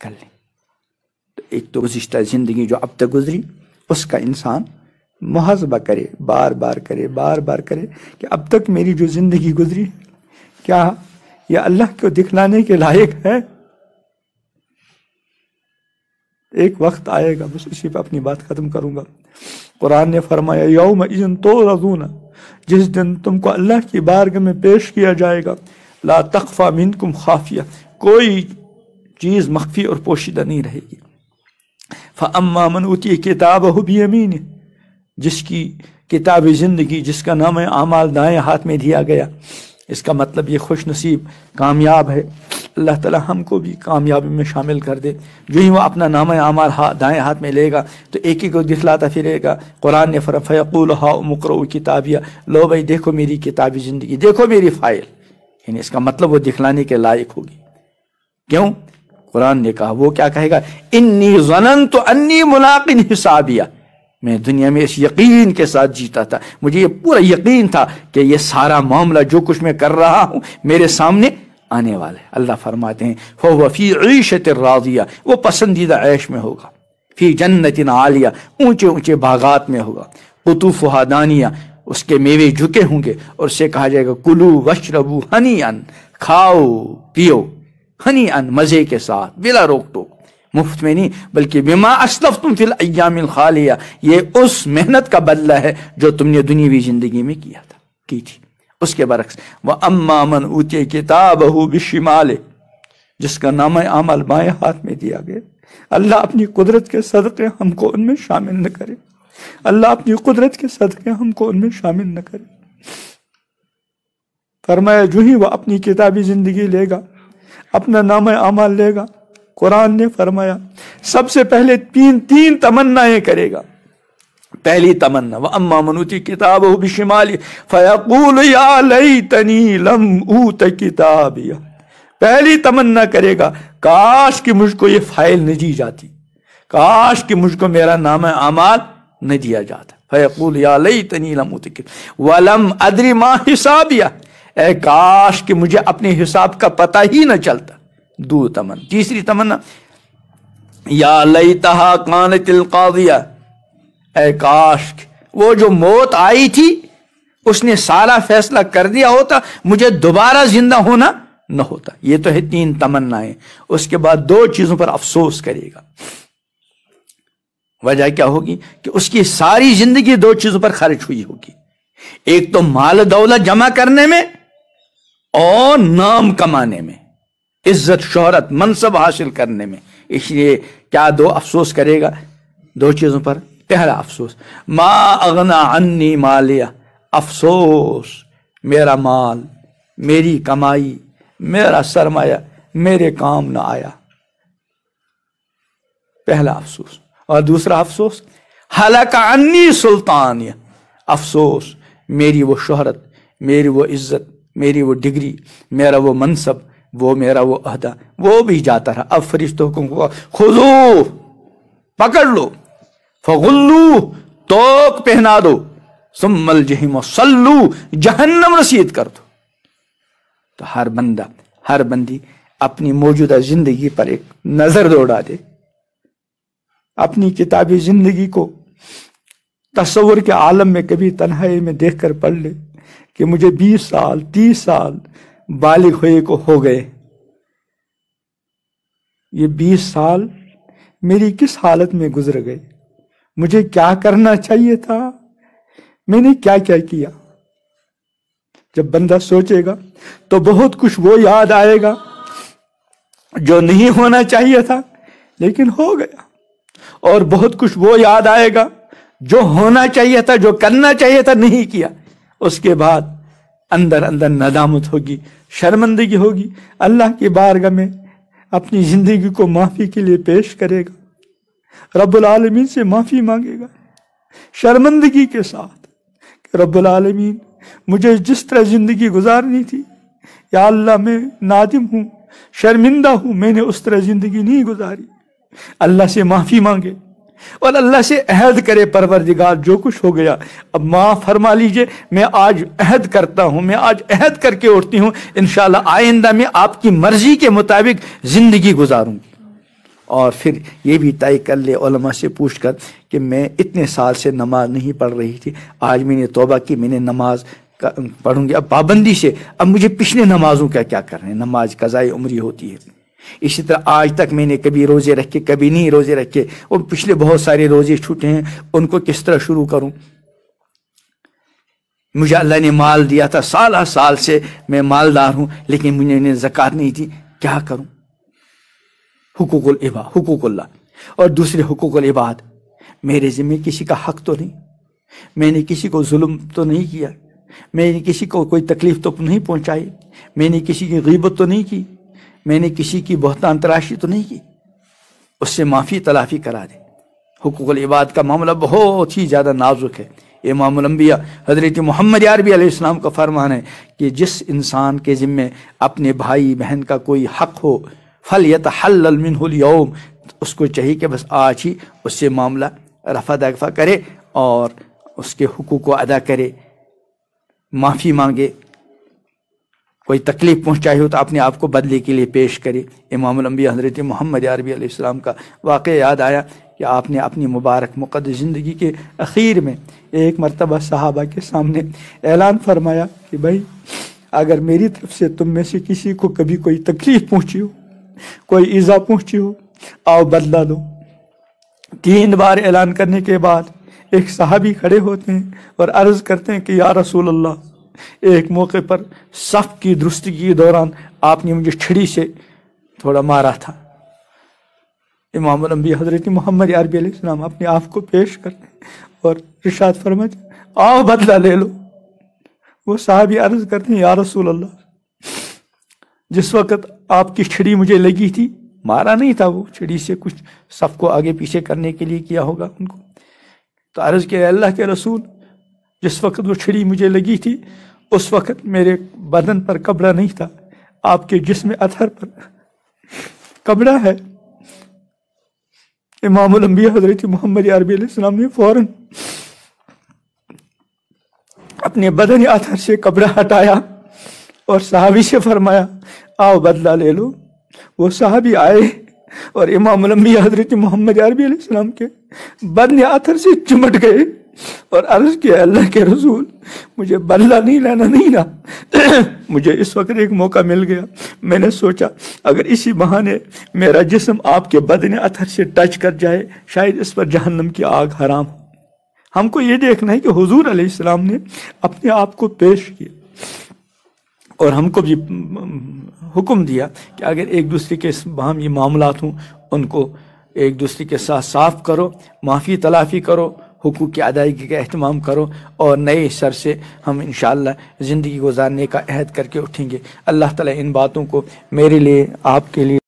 کر لیں۔ تو ایک تو گزشتہ زندگی جو اب تک گزری اس کا انسان محاسبہ کرے، بار بار کرے کہ اب تک میری جو زندگی گزری کیا یہ اللہ کو دکھلانے کے لائق ہے؟ ایک وقت آئے گا، بس اسی پہ اپنی بات ختم کروں گا۔ قرآن نے فرمایا یومئذ تعرضون، جس دن تم کو اللہ کی بارگاہ میں پیش کیا جائے گا، لا تخفی منکم خافیہ، کوئی چیز مخفی اور پوشیدہ نہیں رہے گی۔ فاما من اوتی کتابہ بیمینہ، جس کی کتاب زندگی، جس کا نام اعمال دائیں ہاتھ میں دیا گیا، اس کا مطلب یہ خوش نصیب کامیاب ہے۔ اللہ تعالی ہم کو بھی کامیابی میں شامل کر دے۔ جو ہی وہ اپنا نام اعمال دائیں ہاتھ میں لے گا تو ایک ہی کو دکھلاتا پھرے گا۔ قرآن نے فرمایا فیقول ہاؤم اقرؤوا کتابیہ، لو بھائی دیکھو میری کتابی زندگی، دیکھو میری فائل، یعنی اس کا مطلب وہ دکھلانے کے لائق ہوگی۔ کیوں؟ قرآن نے کہا، وہ کیا کہے گا؟ انی ظننت انی ملاق حسابیہ، میں دنیا میں اس یقین کے ساتھ جیتا تھا، مجھے یہ پورا یقین تھا کہ یہ سارا معاملہ جو کچھ میں کر رہا ہوں میرے سامنے آنے والا ہے۔ اللہ فرماتے ہیں فَهُوَ فِي عِيشَةٍ رَاضِيَةٍ، وہ پسندیدہ عیش میں ہوگا، فی جنت عالیہ، اونچے اونچے باغات میں ہوگا، قطوفہا دانیہ، اس کے میوے جھکے ہوں گے، اور اسے کہا جائے گا کلو وشربو ہنیئن، کھاؤ پیو، ہنیئن مزے کے ساتھ، بلا روک ٹوک، مفت میں نہیں بلکہ بما اسلفتم فی الایام الخالیہ، یہ اس محنت کا بدلہ ہے جو تم نے دنیاوی زندگی میں کی تھی۔ اس کے برعکس وَأَمَّا مَنْ أُوتِیَ کِتَابَهُ بِالشِّمَالِ، جس کا نام اعمال بائیں ہاتھ میں دیا گیا، اللہ اپنی قدرت کے صدقے ہم کو ان میں شامل نہ کرے، اللہ اپنی قدرت کے صدقے ہم کو ان میں شامل نہ کرے۔ فرمایا جو ہی وہ اپنی کتابی زندگی لے گا، اپنا نام اعمال لے گا، قرآن نے فرمایا سب سے پہلے تین تمنائیں کرے گا۔ پہلی تمنا وَأَمَّا مَنْ أُوتِیَ کِتَابَهُ بِالشِّمَالِ فَيَقُولُ يَا لَيْتَنِی لَمْ أُوتَ کِتَابِیَہ، پہلی تمنا کرے گا کاش کہ مجھ کو یہ فائل نہ دی جاتی، کاش کہ مجھ کو میرا نام اعمال نہ دیا جاتا۔ فَيَقُولُ يَا لَيْتَنِی لَمْ أُوتَ کِتَابِیَہ وَلَمْ أَدْرِ مَا حِسَابِیَہ، اے کاش کہ مجھے اپنے حساب کا پتہ ہی نہ چلتا۔ دو تمنا۔ تیسری تمنا یا لیتہا کانت القاضیہ، اے کاش وہ جو موت آئی تھی اس نے سارا فیصلہ کر دیا ہوتا، مجھے دوبارہ زندہ ہونا نہ ہوتا۔ یہ تو ہے تین تمنائیں۔ اس کے بعد دو چیزوں پر افسوس کرے گا۔ وجہ کیا ہوگی؟ کہ اس کی ساری زندگی دو چیزوں پر خرچ ہوئی ہوگی، ایک تو مال دولت جمع کرنے میں اور نام کمانے میں، عزت شہرت منصب حاصل کرنے میں۔ اس لیے کیا دو افسوس کرے گا؟ دو چیزوں پر۔ پہلا افسوس ما اغنا عنی مالیہ، افسوس میرا مال، میری کمائی، میرا سرمایہ میرے کام نہ آیا، پہلا افسوس۔ اور دوسرا افسوس ہلاک عنی سلطانیہ، افسوس میری وہ شہرت، میری وہ عزت، میری وہ ڈگری، میرا وہ منصب، وہ میرا وہ عہدہ، وہ بھی جاتا رہا۔ اب فرشتوں کو خذو، پکڑ لو، فغلو، توق پہنا دو، ثم الجحیم صلو، جہنم رسید کر دو۔ تو ہر بندہ ہر بندی اپنی موجودہ زندگی پر ایک نظر دوڑا دے، اپنی کتابی زندگی کو تصور کے عالم میں کبھی تنہائی میں دیکھ کر پڑھ لے کہ مجھے 20 سال 30 سال بالغ ہوئے کو ہو گئے، یہ 20 سال میری کس حالت میں گزر گئے، مجھے کیا کرنا چاہیے تھا، میں نے کیا کیا کیا۔ جب بندہ سوچے گا تو بہت کچھ وہ یاد آئے گا جو نہیں ہونا چاہیے تھا لیکن ہو گیا، اور بہت کچھ وہ یاد آئے گا جو ہونا چاہیے تھا، جو کرنا چاہیے تھا نہیں کیا۔ اس کے بعد اندر اندر ندامت ہوگی، شرمندگی ہوگی، اللہ کی بارگاہ میں اپنی زندگی کو معافی کے لیے پیش کرے گا، رب العالمین سے معافی مانگے گا شرمندگی کے ساتھ کہ رب العالمین مجھے جس طرح زندگی گزارنی تھی، یا اللہ میں نادم ہوں، شرمندہ ہوں، میں نے اس طرح زندگی نہیں گزاری۔ اللہ سے معافی مانگے اور اللہ سے عہد کرے، پروردگار جو کچھ ہو گیا اب معاف فرما لیجئے، میں آج عہد کرتا ہوں، میں آج عہد کر کے اٹھتی ہوں، انشاءاللہ آئندہ میں آپ کی مرضی کے مطابق زندگی گزاروں گی۔ اور پھر یہ بھی طے کر لے علماء سے پوچھ کر کہ میں اتنے سال سے نماز نہیں پڑھ رہی تھی، آج میں نے توبہ کی، میں نے نماز پڑھوں گی اب پابندی سے، اب مجھے پچھلے نمازوں کا کیا کرنا ہے، نماز قضاء عمری ہوتی ہے۔ اسی طرح آج تک میں نے کبھی روزے رکھے کبھی نہیں روزے رکھے، اور پچھلے بہت سارے روزے چھوٹے ہیں، ان کو کس طرح شروع کروں؟ مجھے اللہ نے مال دیا تھا، سال سے میں مالدار ہوں، لیکن مجھے نے زکوٰۃ نہیں دی، کیا کروں؟ حقوق اللہ اور دوسرے حقوق العباد، میرے ذمہ کسی کا حق تو نہیں، میں نے کسی کو ظلم تو نہیں کیا، میں نے کسی کو کوئی تکلیف تو نہیں پہنچائی، میں نے کسی کی غیبت تو نہیں کی، میں نے کسی کی بہتان تراشی تو نہیں کی، اس سے معافی تلافی کرا دے۔ حقوق العباد کا معاملہ بہت ہی زیادہ نازک ہے۔ امام الانبیاء حضرت محمد عربی علیہ السلام کا فرمان ہے کہ جس انسان کے ذمہ اپنے بھائی بہن کا کوئی حق ہو فَلْيَتَحَلَّلْ مِنْهُ الْيَوْمِ، اس کو چاہیے کہ بس آج ہی اس سے معاملہ رفع دفع کرے اور اس کے حقوق کو ادا کرے، معافی مانگے، کوئی تکلیف پہنچائی ہو تو اپنے آپ کو بدلے کے لیے پیش کرے۔ امام الانبیاء حضرت محمد عربی علیہ السلام کا واقعہ یاد آیا کہ آپ نے اپنی مبارک مقدس زندگی کے اخیر میں ایک مرتبہ صحابہ کے سامنے اعلان فرمایا کہ بھائی اگر میری طرف سے تم میں سے کسی کو کبھی کوئی تکلیف پہنچی ہو، کوئی ایذا پہنچی ہو، آؤ بدلہ دو۔ 3 بار اعلان کرنے کے بعد ایک صحابی کھڑے ہوتے ہیں اور عرض کرتے ہیں کہ یا رسول اللہ، ایک موقع پر صف کی درستگی کے دوران آپ نے مجھے چھڑی سے تھوڑا مارا تھا۔ امام الانبیاء حضرت محمد عربی علیہ السلام اپنے آپ کو پیش کرتے اور ارشاد فرماتے آؤ بدلہ لے لو۔ وہ صحابی عرض کرتے ہیں یا رسول اللہ، جس وقت آپ کی چھڑی مجھے لگی تھی، مارا نہیں تھا، وہ چھڑی سے کچھ صف کو آگے پیچھے کرنے کے لیے کیا ہوگا ان کو، تو عرض کیا اللہ کے رسول، جس وقت وہ چھڑی مجھے لگی تھی اس وقت میرے بدن پر کپڑا نہیں تھا، آپ کے جسم اطہر پر کپڑا ہے۔ امام الانبیاء حضرت محمد عربی علیہ السلام نے فوراً اپنے بدن اطہر سے کپڑا ہٹایا اور صحابی سے فرمایا آؤ بدلہ لے لو۔ وہ صحابی آئے اور امام الانبیاء حضرت محمد عربی علیہ السلام کے بدن اطہر سے چمٹ گئے اور عرض کیا اللہ کے رسول، مجھے بدلہ نہیں لینا نہیں نا، مجھے اس وقت ایک موقع مل گیا، میں نے سوچا اگر اسی بہانے میرا جسم آپ کے بدن اطہر سے ٹچ کر جائے شاید اس پر جہنم کی آگ حرام ہو۔ ہم کو یہ دیکھنا ہے کہ حضور علیہ السلام نے اپنے آپ کو پیش کیا اور ہم کو بھی حکم دیا کہ اگر ایک دوسرے کے باہمی معاملات ہوں ان کو ایک دوسرے کے ساتھ صاف کرو، معافی تلافی کرو، حقوق کی ادائیگی کا اہتمام کرو، اور نئے سر سے ہم انشاءاللہ زندگی گزارنے کا عہد کر کے اٹھیں گے۔ اللہ تعالیٰ ان باتوں کو میرے لیے، آپ کے لیے